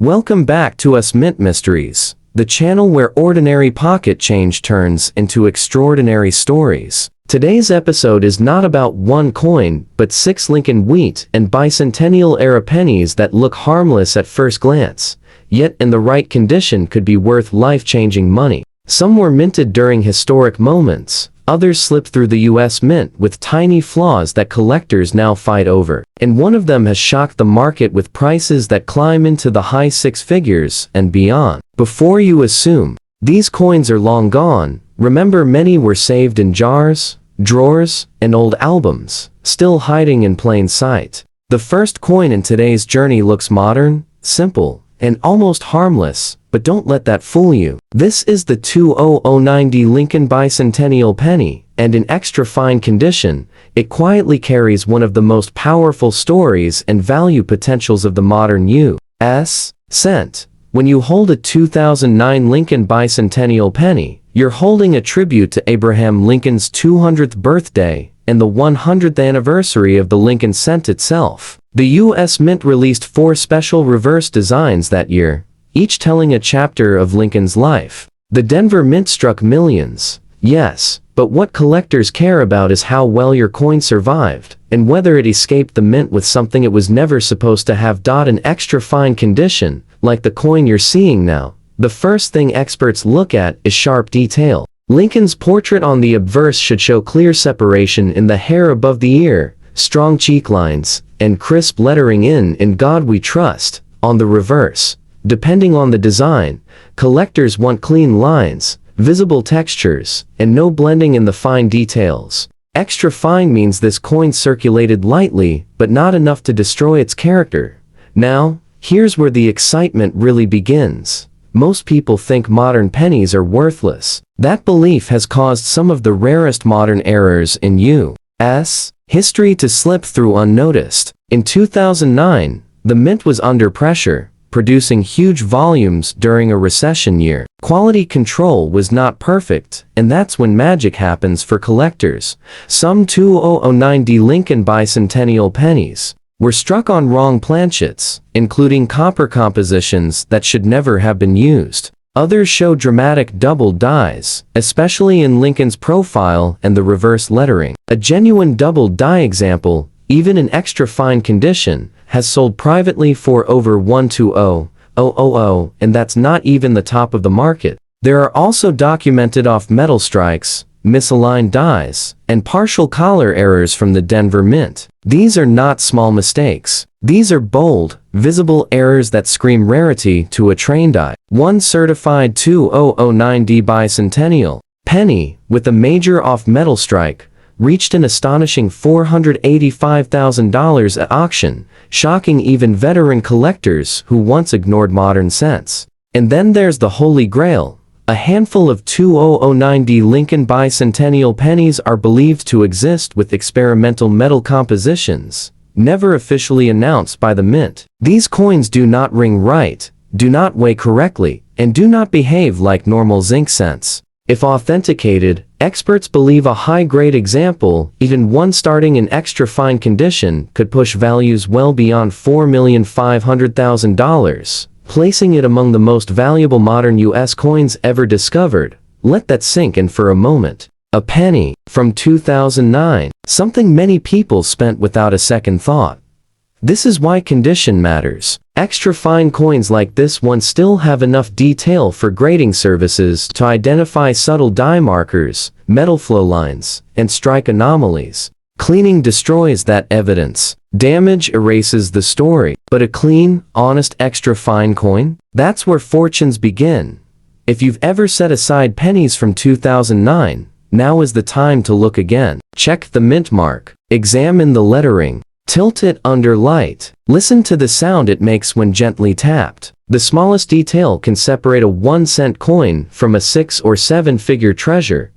Welcome back to Us Mint Mysteries, the channel where ordinary pocket change turns into extraordinary stories. Today's episode is not about one coin, but 6 Lincoln Wheat and Bicentennial era pennies that look harmless at first glance, yet in the right condition could be worth life-changing money. Some were minted during historic moments, others slipped through the US Mint with tiny flaws that collectors now fight over. And one of them has shocked the market with prices that climb into the high 6 figures and beyond. Before you assume these coins are long gone, remember many were saved in jars, drawers, and old albums, still hiding in plain sight. The first coin in today's journey looks modern, simple, and almost harmless, but don't let that fool you. This is the 2090 Lincoln Bicentennial penny, and in extra fine condition, it quietly carries one of the most powerful stories and value potentials of the modern U.S. cent. When you hold a 2009 Lincoln Bicentennial penny, you're holding a tribute to Abraham Lincoln's 200th birthday and the 100th anniversary of the Lincoln cent itself. The U.S. Mint released 4 special reverse designs that year, each telling a chapter of Lincoln's life. The Denver Mint struck millions, yes, but what collectors care about is how well your coin survived, and whether it escaped the mint with something it was never supposed to have. In extra fine condition, like the coin you're seeing now, the first thing experts look at is sharp detail. Lincoln's portrait on the obverse should show clear separation in the hair above the ear, strong cheek lines, and crisp lettering "In God We Trust" on the reverse. Depending on the design, collectors want clean lines, visible textures, and no blending in the fine details. Extra fine means this coin circulated lightly, but not enough to destroy its character. Now, here's where the excitement really begins. Most people think modern pennies are worthless. That belief has caused some of the rarest modern errors in U.S. history to slip through unnoticed. In 2009, the mint was under pressure, producing huge volumes during a recession year. Quality control was not perfect, and that's when magic happens for collectors. Some 2090 Lincoln Bicentennial pennies were struck on wrong planchets, including copper compositions that should never have been used. Others show dramatic double dies, especially in Lincoln's profile and the reverse lettering. A genuine double die example, even in extra fine condition, has sold privately for over $120,000, and that's not even the top of the market. There are also documented off-metal strikes, misaligned dies, and partial collar errors from the Denver Mint. These are not small mistakes. These are bold, visible errors that scream rarity to a trained eye. One certified 2090 Bicentennial penny, with a major off-metal strike, reached an astonishing $485,000 at auction, shocking even veteran collectors who once ignored modern cents. And then there's the Holy Grail. A handful of 2090 Lincoln Bicentennial pennies are believed to exist with experimental metal compositions, never officially announced by the mint. These coins do not ring right, do not weigh correctly, and do not behave like normal zinc cents. If authenticated, experts believe a high-grade example, even one starting in extra fine condition, could push values well beyond $4,500,000, placing it among the most valuable modern U.S. coins ever discovered. Let that sink in for a moment. A penny from 2009, something many people spent without a second thought. This is why condition matters. Extra fine coins like this one still have enough detail for grading services to identify subtle die markers, metal flow lines, and strike anomalies. Cleaning destroys that evidence. Damage erases the story. But a clean, honest extra fine coin? That's where fortunes begin. If you've ever set aside pennies from 2009, now is the time to look again. Check the mint mark. Examine the lettering. Tilt it under light. Listen to the sound it makes when gently tapped. The smallest detail can separate a 1-cent coin from a 6 or 7-figure treasure.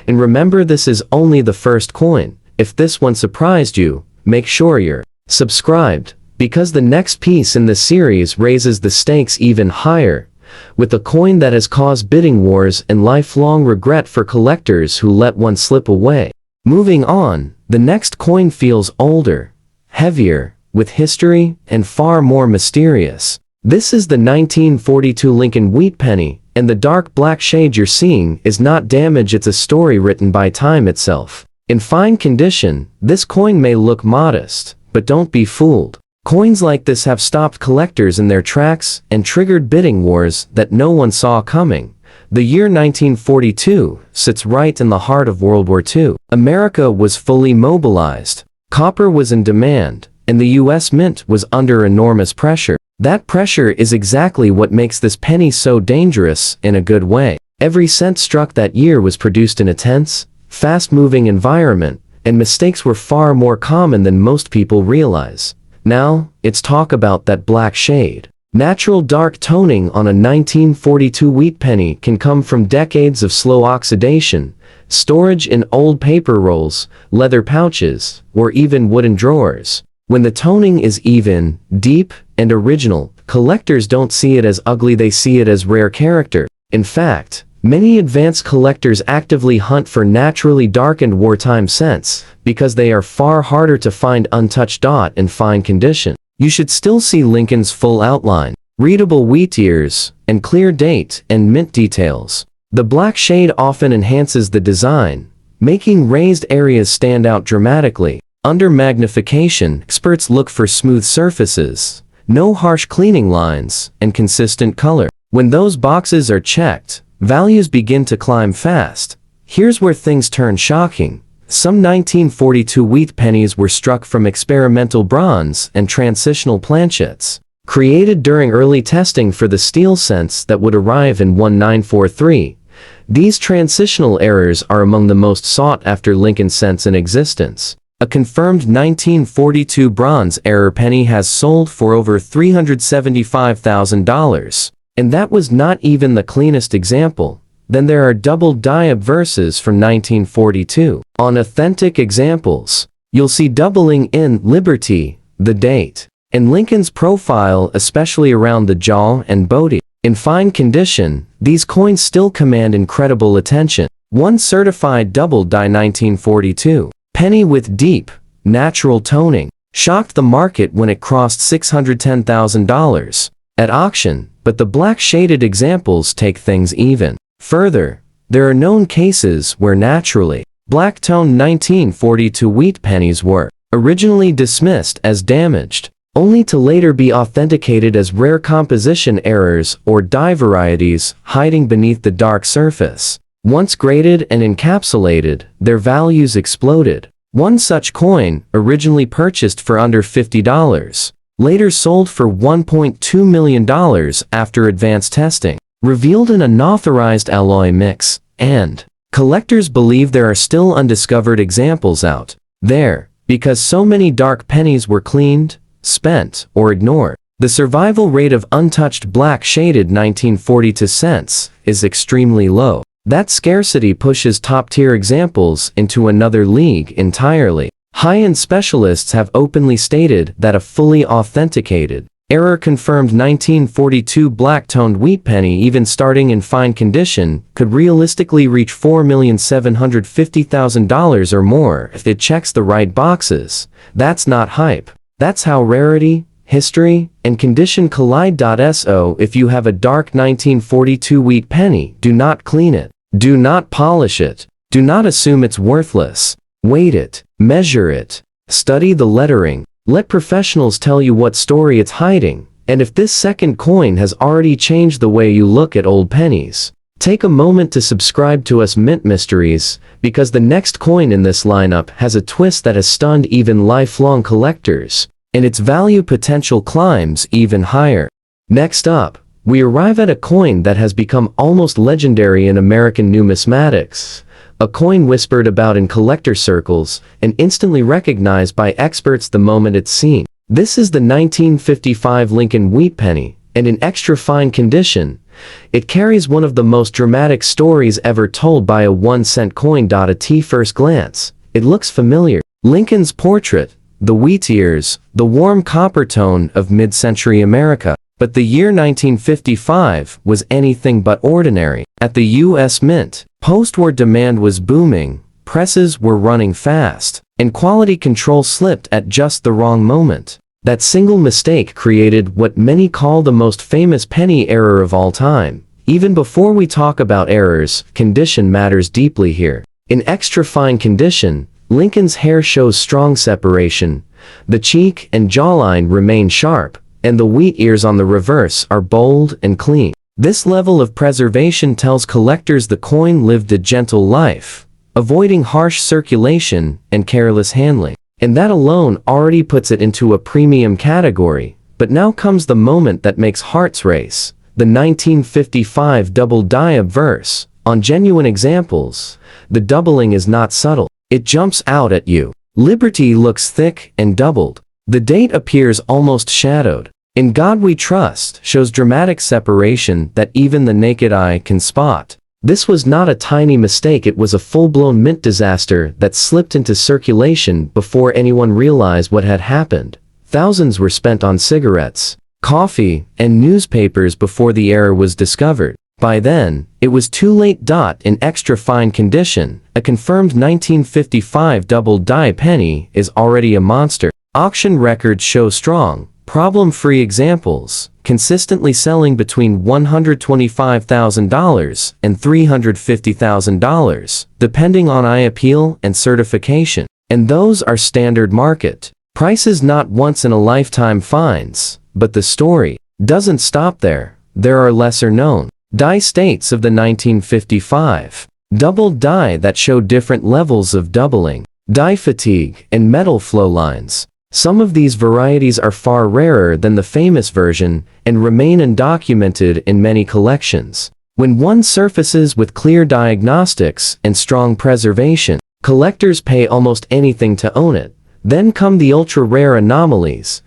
And remember, this is only the first coin. If this one surprised you, make sure you're subscribed, because the next piece in the series raises the stakes even higher, with a coin that has caused bidding wars and lifelong regret for collectors who let one slip away. Moving on, the next coin feels older, heavier, with history, and far more mysterious. This is the 1942 Lincoln wheat penny, and the dark black shade you're seeing is not damage, it's a story written by time itself. In fine condition, this coin may look modest, but don't be fooled. Coins like this have stopped collectors in their tracks and triggered bidding wars that no one saw coming. The year 1942 sits right in the heart of World War II. America was fully mobilized. Copper was in demand, and the U.S. Mint was under enormous pressure. That pressure is exactly what makes this penny so dangerous in a good way. Every cent struck that year was produced in a tense, fast-moving environment, and mistakes were far more common than most people realize. Now, it's talk about that black shade. Natural dark toning on a 1942 wheat penny can come from decades of slow oxidation, storage in old paper rolls, leather pouches, or even wooden drawers. When the toning is even, deep, and original, collectors don't see it as ugly, they see it as rare character. In fact, many advanced collectors actively hunt for naturally darkened wartime cents, because they are far harder to find untouched in fine condition. You should still see Lincoln's full outline, readable wheat ears, and clear date and mint details. The black shade often enhances the design, making raised areas stand out dramatically. Under magnification, experts look for smooth surfaces, no harsh cleaning lines, and consistent color. When those boxes are checked, values begin to climb fast. Here's where things turn shocking. Some 1942 wheat pennies were struck from experimental bronze and transitional planchets, created during early testing for the steel cents that would arrive in 1943. These transitional errors are among the most sought-after Lincoln cents in existence. A confirmed 1942 bronze error penny has sold for over $375,000. And that was not even the cleanest example. Then there are double die obverses from 1942. On authentic examples, you'll see doubling in Liberty, the date, and Lincoln's profile, especially around the jaw and body. In fine condition, these coins still command incredible attention. One certified double die 1942 penny with deep, natural toning shocked the market when it crossed $610,000 at auction, but the black shaded examples take things even further. There are known cases where naturally black-toned 1942 wheat pennies were originally dismissed as damaged, only to later be authenticated as rare composition errors or die varieties hiding beneath the dark surface. Once graded and encapsulated, their values exploded. One such coin, originally purchased for under $50, later sold for $1.2 million after advanced testing, revealed an unauthorized alloy mix, and collectors believe there are still undiscovered examples out there, because so many dark pennies were cleaned, spent, or ignored. The survival rate of untouched black-shaded 1942 cents is extremely low. That scarcity pushes top-tier examples into another league entirely. High-end specialists have openly stated that a fully authenticated, error-confirmed 1942 black-toned wheat penny, even starting in fine condition, could realistically reach $4,750,000 or more if it checks the right boxes. That's not hype. That's how rarity, history, and condition collide. So if you have a dark 1942 wheat penny, do not clean it. Do not polish it. Do not assume it's worthless. Weight it. Measure it. Study the lettering. Let professionals tell you what story it's hiding. And if this second coin has already changed the way you look at old pennies, take a moment to subscribe to us Mint Mysteries, because the next coin in this lineup has a twist that has stunned even lifelong collectors, and its value potential climbs even higher. Next up, we arrive at a coin that has become almost legendary in American numismatics, a coin whispered about in collector circles and instantly recognized by experts the moment it's seen. This is the 1955 Lincoln wheat penny, and in extra fine condition, it carries one of the most dramatic stories ever told by a 1-cent coin. At first glance, it looks familiar. Lincoln's portrait, the wheat ears, the warm copper tone of mid-century America. But the year 1955 was anything but ordinary. At the U.S. Mint, post-war demand was booming, presses were running fast, and quality control slipped at just the wrong moment. That single mistake created what many call the most famous penny error of all time. Even before we talk about errors, condition matters deeply here. In extra fine condition, Lincoln's hair shows strong separation, the cheek and jawline remain sharp, and the wheat ears on the reverse are bold and clean. This level of preservation tells collectors the coin lived a gentle life, avoiding harsh circulation and careless handling. And that alone already puts it into a premium category. But now comes the moment that makes hearts race. The 1955 double die obverse. On genuine examples, the doubling is not subtle. It jumps out at you. Liberty looks thick and doubled. The date appears almost shadowed. In God We Trust shows dramatic separation that even the naked eye can spot. This was not a tiny mistake, it was a full-blown mint disaster that slipped into circulation before anyone realized what had happened. Thousands were spent on cigarettes, coffee, and newspapers before the error was discovered. By then, it was too late. In extra fine condition, a confirmed 1955 double die penny is already a monster. Auction records show strong, problem-free examples, consistently selling between $125,000 and $350,000, depending on eye appeal and certification. And those are standard market prices, not once-in-a-lifetime finds. But the story doesn't stop there. There are lesser-known die states of the 1955 double die that show different levels of doubling, die fatigue, and metal flow lines. Some of these varieties are far rarer than the famous version and remain undocumented in many collections. When one surfaces with clear diagnostics and strong preservation, collectors pay almost anything to own it. Then come the ultra-rare anomalies.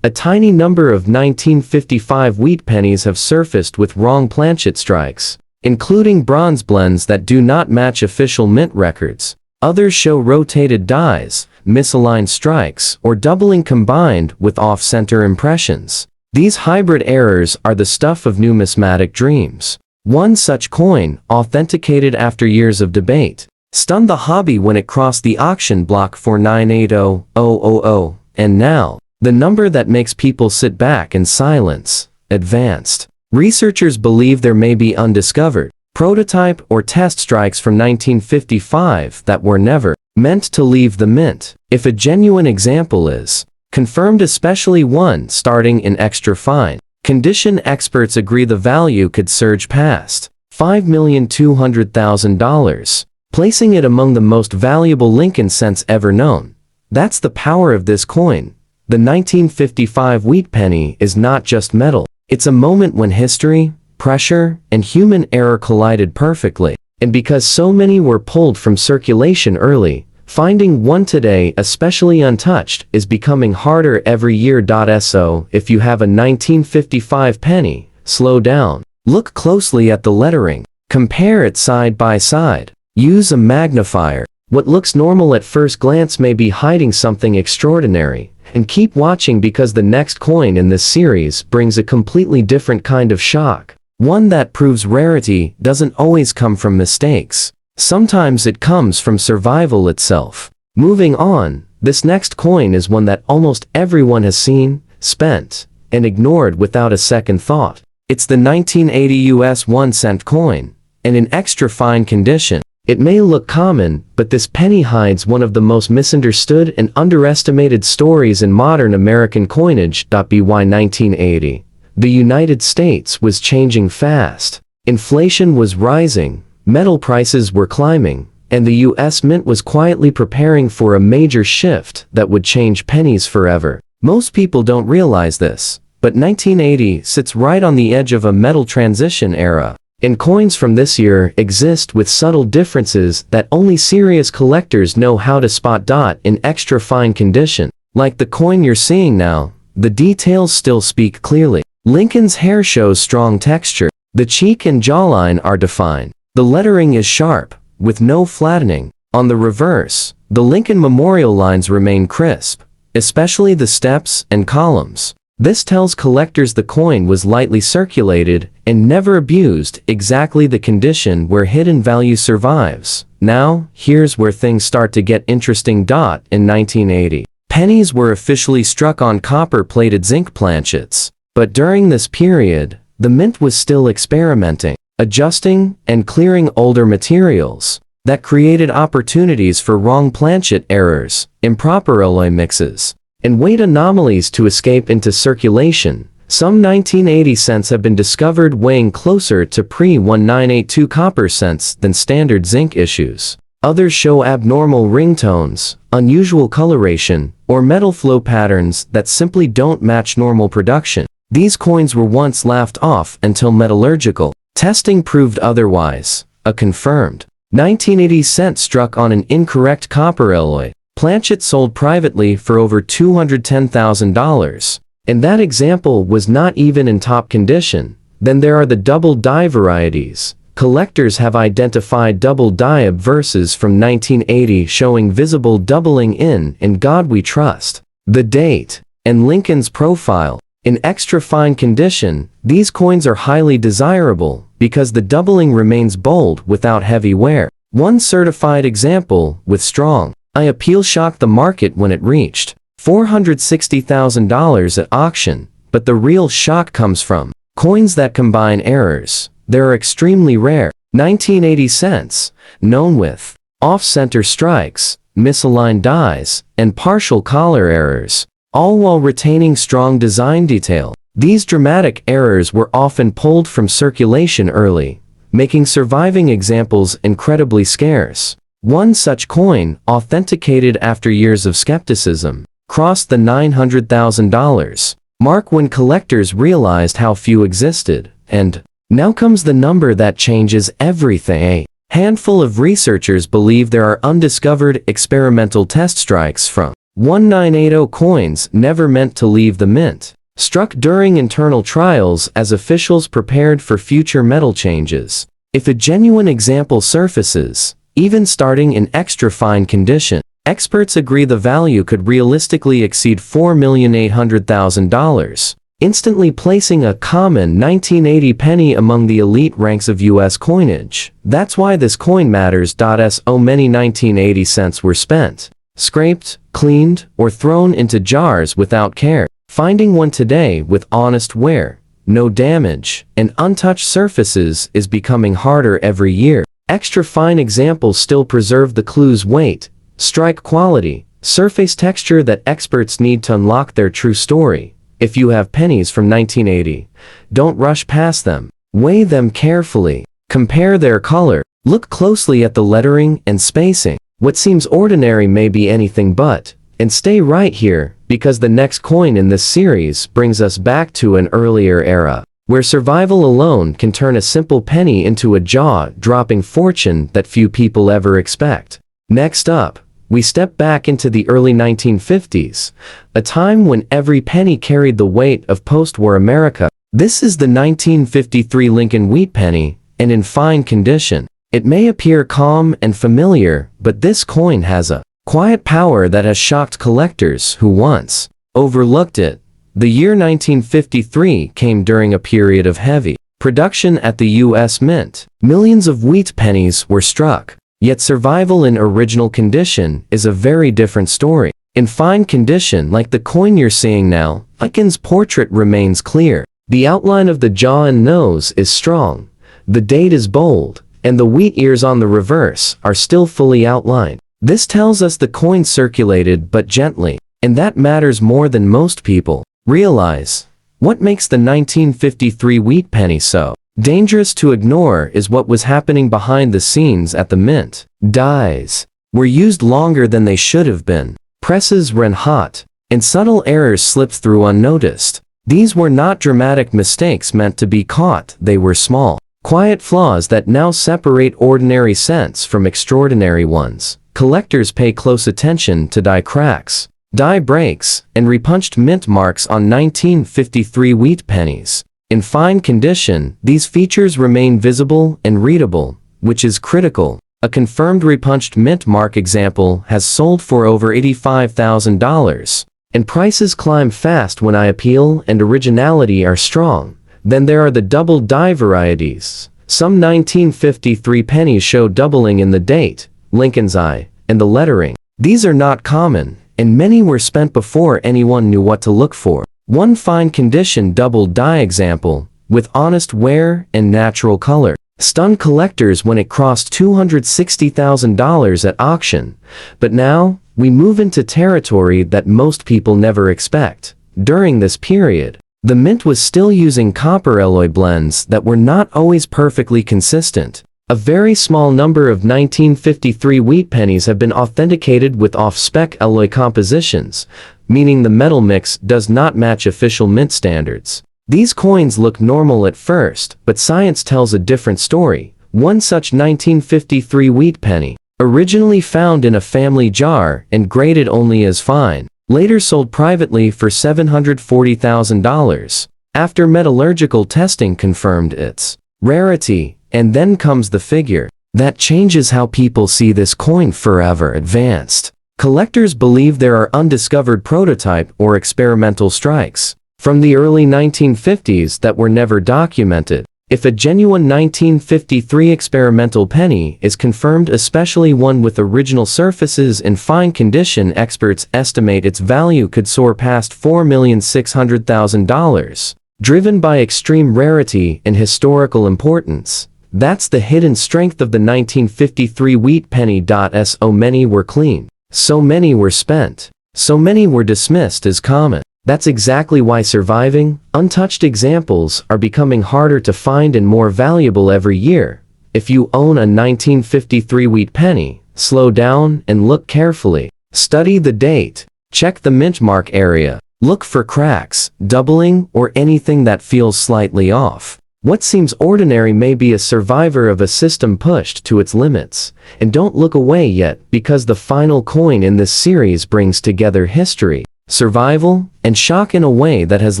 A tiny number of 1955 wheat pennies have surfaced with wrong planchet strikes, including bronze blends that do not match official mint records. Others show rotated dies, misaligned strikes, or doubling combined with off-center impressions. These hybrid errors are the stuff of numismatic dreams. One such coin, authenticated after years of debate, stunned the hobby when it crossed the auction block for 980,000, and now, the number that makes people sit back in silence, advanced. Researchers believe there may be undiscovered prototype or test strikes from 1955 that were never meant to leave the mint. If a genuine example is confirmed, especially one starting in extra fine condition, experts agree the value could surge past $5,200,000, placing it among the most valuable Lincoln cents ever known. That's the power of this coin. The 1955 wheat penny is not just metal. It's a moment when history, pressure, and human error collided perfectly. And because so many were pulled from circulation early, finding one today, especially untouched, is becoming harder every year. So, if you have a 1955 penny, slow down. Look closely at the lettering. Compare it side by side. Use a magnifier. What looks normal at first glance may be hiding something extraordinary. And keep watching, because the next coin in this series brings a completely different kind of shock. One that proves rarity doesn't always come from mistakes. Sometimes it comes from survival itself. Moving on, this next coin is one that almost everyone has seen, spent, and ignored without a second thought. It's the 1980 US 1-cent coin, and in extra fine condition. It may look common, but this penny hides one of the most misunderstood and underestimated stories in modern American coinage. By 1980, the United States was changing fast. Inflation was rising, metal prices were climbing, and the US Mint was quietly preparing for a major shift that would change pennies forever. Most people don't realize this, but 1980 sits right on the edge of a metal transition era. And coins from this year exist with subtle differences that only serious collectors know how to spot. In extra fine condition, like the coin you're seeing now, the details still speak clearly. Lincoln's hair shows strong texture. The cheek and jawline are defined. The lettering is sharp, with no flattening. On the reverse, the Lincoln memorial lines remain crisp, especially the steps and columns. This tells collectors the coin was lightly circulated and never abused, exactly the condition where hidden value survives. Now, here's where things start to get interesting. In 1980, pennies were officially struck on copper-plated zinc planchets. But during this period, the mint was still experimenting, adjusting, and clearing older materials. That created opportunities for wrong planchet errors, improper alloy mixes, and weight anomalies to escape into circulation. Some 1980 cents have been discovered weighing closer to pre-1982 copper cents than standard zinc issues. Others show abnormal ringtones, unusual coloration, or metal flow patterns that simply don't match normal production. These coins were once laughed off until metallurgical testing proved otherwise. A confirmed 1980 cent struck on an incorrect copper alloy planchet sold privately for over $210,000. And that example was not even in top condition. Then there are the double die varieties. Collectors have identified double die obverses from 1980 showing visible doubling in God We Trust, the date, and Lincoln's profile. In extra fine condition, these coins are highly desirable because the doubling remains bold without heavy wear. One certified example, with strong eye appeal, shocked the market when it reached $460,000 at auction, but the real shock comes from coins that combine errors. They're extremely rare. 1980 cents, known with off-center strikes, misaligned dies, and partial collar errors, all while retaining strong design detail. These dramatic errors were often pulled from circulation early, making surviving examples incredibly scarce. One such coin, authenticated after years of skepticism, crossed the $900,000 mark when collectors realized how few existed. And now comes the number that changes everything. A handful of researchers believe there are undiscovered experimental test strikes from 1980 coins never meant to leave the mint, struck during internal trials as officials prepared for future metal changes. If a genuine example surfaces, even starting in extra fine condition, experts agree the value could realistically exceed $4,800,000, instantly placing a common 1980 penny among the elite ranks of U.S. coinage. That's why this coin matters. So many 1980 cents were spent, scraped, cleaned, or thrown into jars without care. Finding one today with honest wear, no damage, and untouched surfaces is becoming harder every year. Extra fine examples still preserve the clues: weight, strike quality, surface texture that experts need to unlock their true story. If you have pennies from 1980, don't rush past them. Weigh them carefully. Compare their color. Look closely at the lettering and spacing. What seems ordinary may be anything but. And stay right here, because the next coin in this series brings us back to an earlier era, where survival alone can turn a simple penny into a jaw-dropping fortune that few people ever expect. Next up, we step back into the early 1950s, a time when every penny carried the weight of post-war America. This is the 1953 Lincoln wheat penny, and in fine condition. It may appear calm and familiar, but this coin has a quiet power that has shocked collectors who once overlooked it. The year 1953 came during a period of heavy production at the U.S. Mint. Millions of wheat pennies were struck. Yet survival in original condition is a very different story. In fine condition, like the coin you're seeing now, Lincoln's portrait remains clear. The outline of the jaw and nose is strong. The date is bold, and the wheat ears on the reverse are still fully outlined. This tells us the coin circulated but gently, and that matters more than most people realize. What makes the 1953 wheat penny so dangerous to ignore is what was happening behind the scenes at the mint. Dies were used longer than they should have been. Presses ran hot, and subtle errors slipped through unnoticed. These were not dramatic mistakes meant to be caught. They were small, quiet flaws that now separate ordinary cents from extraordinary ones. Collectors pay close attention to die cracks, die breaks, and repunched mint marks on 1953 wheat pennies. In fine condition, these features remain visible and readable, which is critical. A confirmed repunched mint mark example has sold for over $85,000, and prices climb fast when eye appeal and originality are strong. Then there are the double die varieties. Some 1953 pennies show doubling in the date, Lincoln's eye, and the lettering. These are not common, and many were spent before anyone knew what to look for. One fine condition double die example, with honest wear and natural color, stunned collectors when it crossed $260,000 at auction. But now, we move into territory that most people never expect. During this period, the mint was still using copper alloy blends that were not always perfectly consistent. A very small number of 1953 wheat pennies have been authenticated with off-spec alloy compositions, meaning the metal mix does not match official mint standards. These coins look normal at first, but science tells a different story. One such 1953 wheat penny, originally found in a family jar and graded only as fine, later sold privately for $740,000, after metallurgical testing confirmed its rarity. And then comes the figure that changes how people see this coin forever: advanced. Collectors believe there are undiscovered prototype or experimental strikes from the early 1950s that were never documented. If a genuine 1953 experimental penny is confirmed, especially one with original surfaces in fine condition, experts estimate its value could soar past $4,600,000, driven by extreme rarity and historical importance. That's the hidden strength of the 1953 wheat penny. So many were clean, so many were spent, so many were dismissed as common. That's exactly why surviving, untouched examples are becoming harder to find and more valuable every year. If you own a 1953 wheat penny, slow down and look carefully. Study the date, check the mint mark area, look for cracks, doubling, or anything that feels slightly off. What seems ordinary may be a survivor of a system pushed to its limits. And don't look away yet, because the final coin in this series brings together history, survival, and shock in a way that has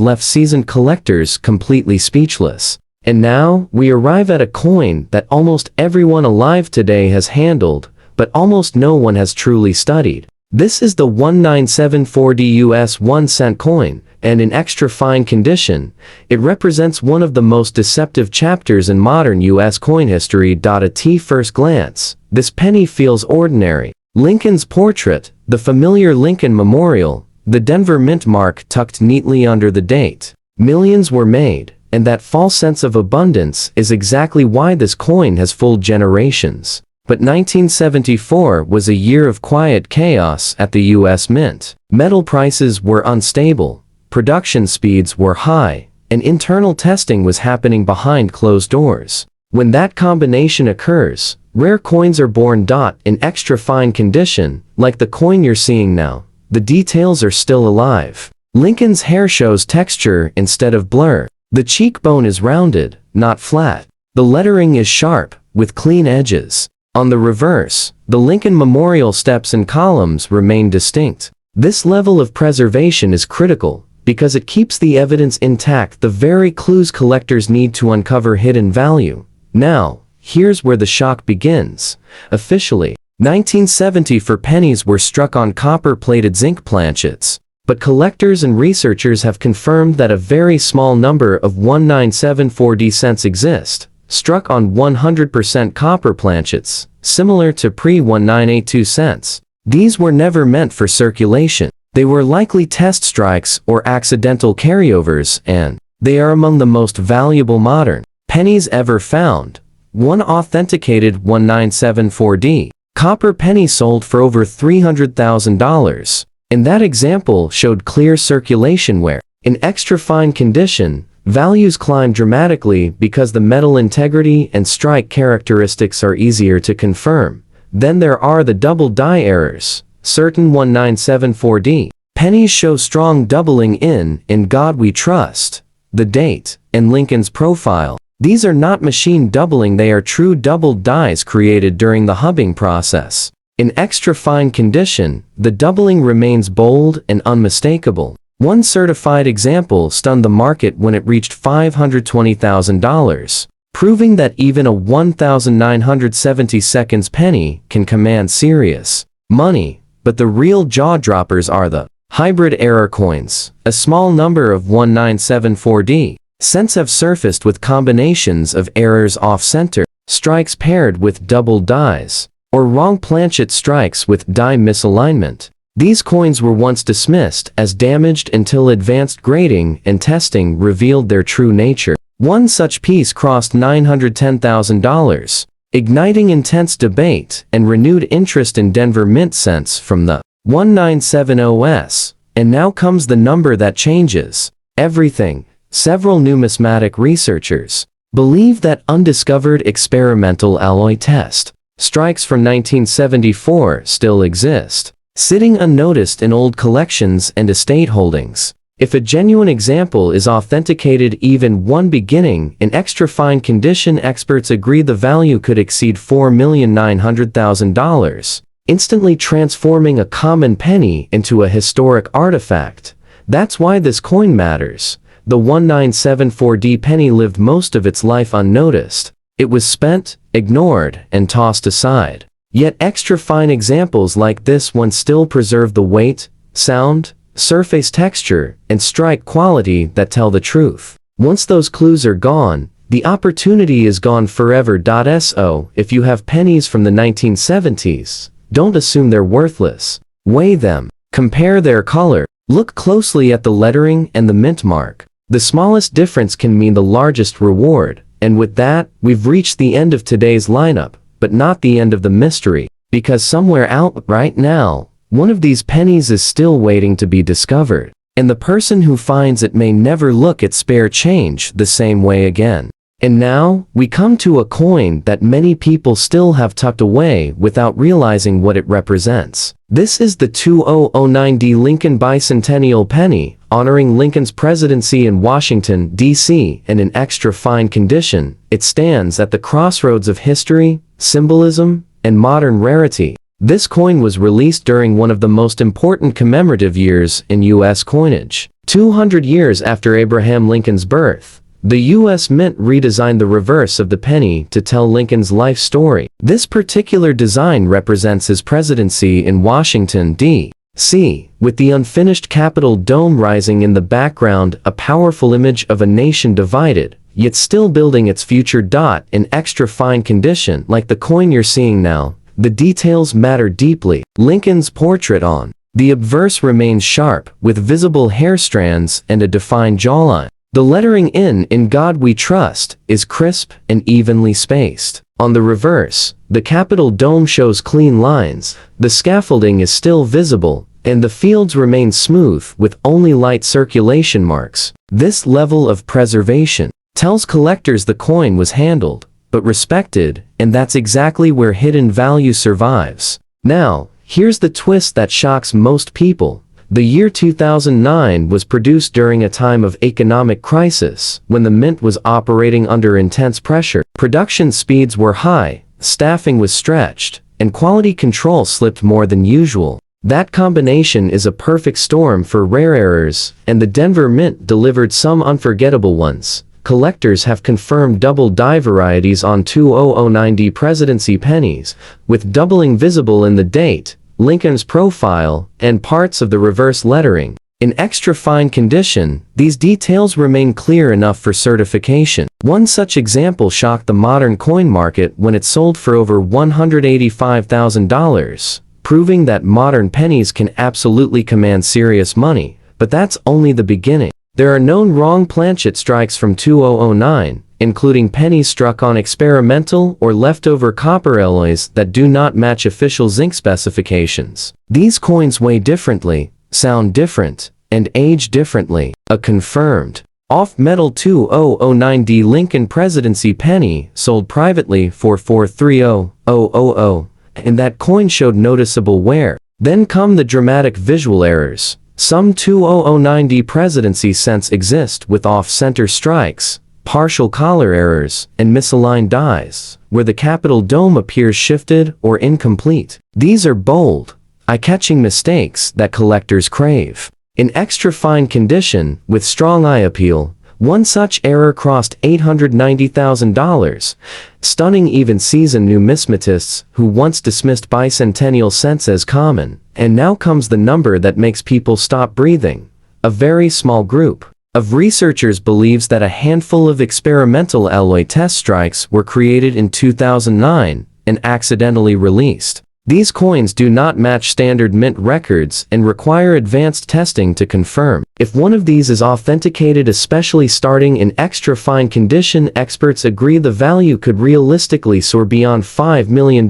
left seasoned collectors completely speechless. And now, we arrive at a coin that almost everyone alive today has handled, but almost no one has truly studied. This is the 1974D US 1-cent coin, and in extra fine condition, it represents one of the most deceptive chapters in modern US coin history. At first glance, this penny feels ordinary. Lincoln's portrait, the familiar Lincoln Memorial, the Denver mint mark tucked neatly under the date. Millions were made, and that false sense of abundance is exactly why this coin has fooled generations. But 1974 was a year of quiet chaos at the US Mint. Metal prices were unstable, production speeds were high, and internal testing was happening behind closed doors. When that combination occurs, rare coins are born. In extra fine condition, like the coin you're seeing now, the details are still alive. Lincoln's hair shows texture instead of blur. The cheekbone is rounded, not flat. The lettering is sharp, with clean edges. On the reverse, the Lincoln Memorial steps and columns remain distinct. This level of preservation is critical, because it keeps the evidence intact, the very clues collectors need to uncover hidden value. Now, here's where the shock begins. Officially, 1970 pennies were struck on copper-plated zinc planchets, but collectors and researchers have confirmed that a very small number of 1974D cents exist, struck on 100% copper planchets, similar to pre-1982 cents. These were never meant for circulation. They were likely test strikes or accidental carryovers, and they are among the most valuable modern pennies ever found. One authenticated 1974D copper penny sold for over $300,000, and that example showed clear circulation wear. In extra fine condition, values climb dramatically because the metal integrity and strike characteristics are easier to confirm. Then there are the double die errors. Certain 1974D pennies show strong doubling in God We Trust, the date, and Lincoln's profile. These are not machine doubling, they are true double dies created during the hubbing process. In extra fine condition, the doubling remains bold and unmistakable. One certified example stunned the market when it reached $520,000, proving that even a 1970 penny can command serious money. But the real jaw-droppers are the hybrid error coins. A small number of 1974D cents have surfaced with combinations of errors off-center, strikes paired with double dies, or wrong planchet strikes with die misalignment. These coins were once dismissed as damaged until advanced grading and testing revealed their true nature. One such piece crossed $910,000, igniting intense debate and renewed interest in Denver mint cents from the 1970s. And now comes the number that changes everything. Several numismatic researchers believe that undiscovered experimental alloy test strikes from 1974 still exist, sitting unnoticed in old collections and estate holdings. If a genuine example is authenticated, even one beginning in extra fine condition, experts agree the value could exceed $4,900,000, instantly transforming a common penny into a historic artifact. That's why this coin matters. The 1974D penny lived most of its life unnoticed. It was spent, ignored, and tossed aside. Yet extra fine examples like this one still preserve the weight, sound, surface texture, and strike quality that tell the truth. Once those clues are gone, the opportunity is gone forever. So, if you have pennies from the 1970s, don't assume they're worthless. Weigh them. Compare their color. Look closely at the lettering and the mint mark. The smallest difference can mean the largest reward. And with that, we've reached the end of today's lineup, but not the end of the mystery. Because somewhere out right now, one of these pennies is still waiting to be discovered. And the person who finds it may never look at spare change the same way again. And now, we come to a coin that many people still have tucked away without realizing what it represents. This is the 2009D Lincoln Bicentennial penny, honoring Lincoln's presidency in Washington, D.C., and in extra fine condition. It stands at the crossroads of history, symbolism, and modern rarity. This coin was released during one of the most important commemorative years in U.S. coinage. 200 years after Abraham Lincoln's birth, the U.S. Mint redesigned the reverse of the penny to tell Lincoln's life story. This particular design represents his presidency in Washington, D.C., with the unfinished Capitol dome rising in the background, a powerful image of a nation divided, yet still building its future. In extra fine condition, like the coin you're seeing now, the details matter deeply. Lincoln's portrait on the obverse remains sharp, with visible hair strands and a defined jawline. The lettering "In God We Trust" is crisp and evenly spaced. On the reverse, the Capitol dome shows clean lines, the scaffolding is still visible, and the fields remain smooth with only light circulation marks. This level of preservation tells collectors the coin was handled, but respected, and that's exactly where hidden value survives. Now, here's the twist that shocks most people. The year 2009 was produced during a time of economic crisis, when the mint was operating under intense pressure. Production speeds were high, staffing was stretched, and quality control slipped more than usual. That combination is a perfect storm for rare errors, and the Denver Mint delivered some unforgettable ones. Collectors have confirmed double die varieties on 2009D presidency pennies, with doubling visible in the date, Lincoln's profile, and parts of the reverse lettering. In extra fine condition, these details remain clear enough for certification. One such example shocked the modern coin market when it sold for over $185,000, proving that modern pennies can absolutely command serious money. But that's only the beginning. There are known wrong planchet strikes from 2009, including pennies struck on experimental or leftover copper alloys that do not match official zinc specifications. These coins weigh differently, sound different, and age differently. A confirmed off-metal 2009D Lincoln presidency penny sold privately for $430,000, and that coin showed noticeable wear. Then come the dramatic visual errors. Some 2009D presidency cents exist with off-center strikes, partial collar errors, and misaligned dies, where the Capitol dome appears shifted or incomplete. These are bold, eye-catching mistakes that collectors crave. In extra fine condition, with strong eye appeal, one such error crossed $890,000, stunning even seasoned numismatists who once dismissed bicentennial cents as common. And now comes the number that makes people stop breathing. A very small group of researchers believes that a handful of experimental alloy test strikes were created in 2009 and accidentally released. These coins do not match standard mint records and require advanced testing to confirm. If one of these is authenticated, especially starting in extra fine condition, experts agree the value could realistically soar beyond $5 million,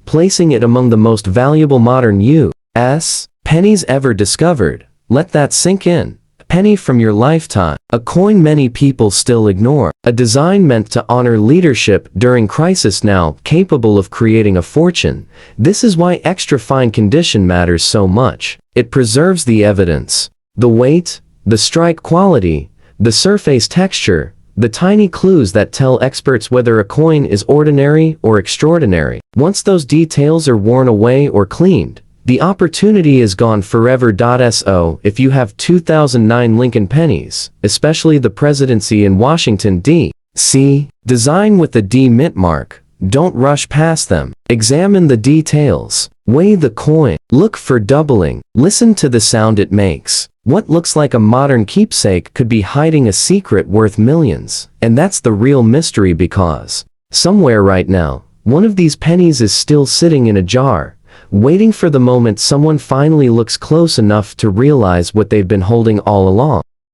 placing it among the most valuable modern U.S. pennies ever discovered. Let that sink in. Penny from your lifetime. A coin many people still ignore. A design meant to honor leadership during crisis, now capable of creating a fortune. This is why extra fine condition matters so much. It preserves the evidence. The weight, the strike quality, the surface texture, the tiny clues that tell experts whether a coin is ordinary or extraordinary. Once those details are worn away or cleaned, the opportunity is gone forever. So, if you have 2009 Lincoln pennies, especially the presidency in Washington, D.C., design with the D mint mark, don't rush past them. Examine the details. Weigh the coin. Look for doubling. Listen to the sound it makes. What looks like a modern keepsake could be hiding a secret worth millions. And that's the real mystery, because somewhere right now, one of these pennies is still sitting in a jar, waiting for the moment someone finally looks close enough to realize what they've been holding all along.